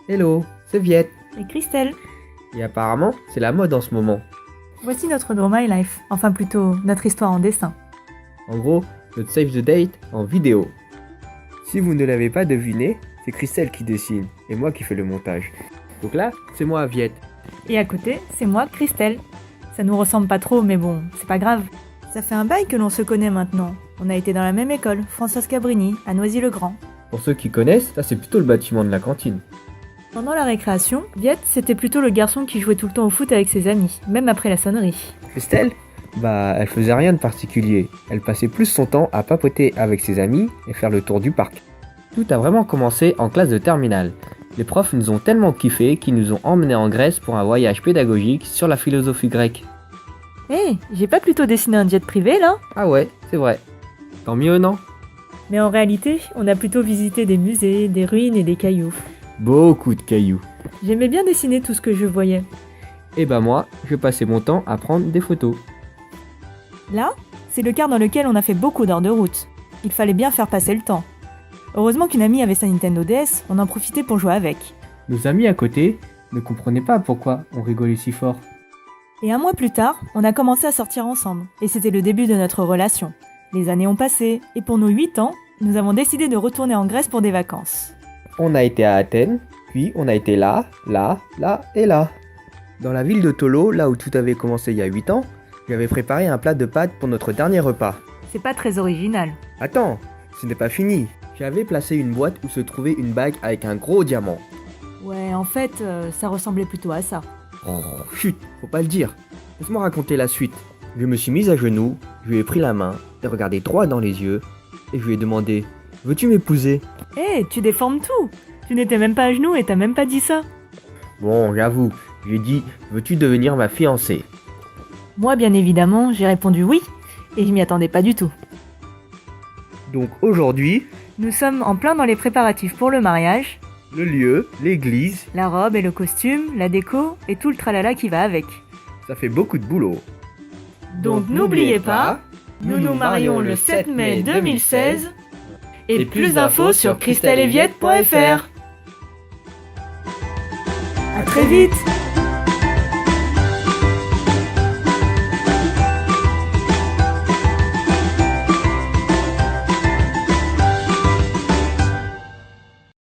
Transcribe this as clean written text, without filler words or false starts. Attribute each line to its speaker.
Speaker 1: Hello, c'est Viette.
Speaker 2: Et Christelle,
Speaker 1: Et apparemment, c'est la mode en ce moment.
Speaker 2: voici notre Draw My Life, enfin plutôt notre histoire en dessin.
Speaker 1: En gros, notre Save the Date en vidéo. Si vous ne l'avez pas deviné, c'est Christelle qui dessine et moi qui fais le montage. Donc là, c'est moi, Viette.
Speaker 2: Et à côté, c'est moi, Christelle. Ça nous ressemble pas trop, mais bon, c'est pas grave. Ça fait un bail que l'on se connaît maintenant. On a été dans la même école, Françoise Cabrini, à Noisy-le-Grand.
Speaker 1: Pour ceux qui connaissent, ça c'est plutôt le bâtiment de la cantine.
Speaker 2: Pendant la récréation, Viette, c'était plutôt le garçon qui jouait tout le temps au foot avec ses amis, même après la sonnerie.
Speaker 1: Christelle, elle faisait rien de particulier. Elle passait plus son temps à papoter avec ses amis et faire le tour du parc. Tout a vraiment commencé en classe de terminale. Les profs nous ont tellement kiffé qu'ils nous ont emmenés en Grèce pour un voyage pédagogique sur la philosophie grecque.
Speaker 2: Hé, j'ai pas plutôt dessiné un jet privé là?
Speaker 1: Ah ouais, c'est vrai. Tant mieux, non?
Speaker 2: Mais en réalité, on a plutôt visité des musées, des ruines et des cailloux.
Speaker 1: Beaucoup de cailloux.
Speaker 2: J'aimais bien dessiner tout ce que je voyais.
Speaker 1: Et moi, je passais mon temps à prendre des photos.
Speaker 2: Là, c'est le quart dans lequel on a fait beaucoup d'heures de route. Il fallait bien faire passer le temps. Heureusement qu'une amie avait sa Nintendo DS, on en profitait pour jouer avec.
Speaker 1: Nos amis à côté ne comprenaient pas pourquoi on rigolait si fort.
Speaker 2: Et un mois plus tard, on a commencé à sortir ensemble, et c'était le début de notre relation. Les années ont passé, et pour nos 8 ans, nous avons décidé de retourner en Grèce pour des vacances.
Speaker 1: On a été à Athènes, puis on a été là et là. Dans la ville de Tolo, là où tout avait commencé il y a 8 ans, j'avais préparé un plat de pâtes pour notre dernier repas.
Speaker 2: C'est pas très original.
Speaker 1: Attends, ce n'est pas fini. J'avais placé une boîte où se trouvait une bague avec un gros diamant.
Speaker 2: Ouais, en fait, ça ressemblait plutôt à ça.
Speaker 1: Oh, chut, faut pas le dire. Laisse-moi raconter la suite. Je me suis mise à genoux, je lui ai pris la main, et regardé droit dans les yeux, et je lui ai demandé « Veux-tu m'épouser ?»
Speaker 2: Hé, tu déformes tout. Tu n'étais même pas à genoux et t'as même pas dit ça.
Speaker 1: Bon, j'avoue, j'ai dit « Veux-tu devenir ma fiancée ?»
Speaker 2: Moi, bien évidemment, j'ai répondu oui, et je m'y attendais pas du tout.
Speaker 1: Donc aujourd'hui,
Speaker 2: Nous sommes en plein dans les préparatifs pour le mariage,
Speaker 1: le lieu, l'église,
Speaker 2: la robe et le costume, la déco et tout le tralala qui va avec.
Speaker 1: ça fait beaucoup de boulot.
Speaker 2: Donc n'oubliez pas, nous nous marions le 7 mai 2016 et plus d'infos sur christelleetviette.fr. À très vite!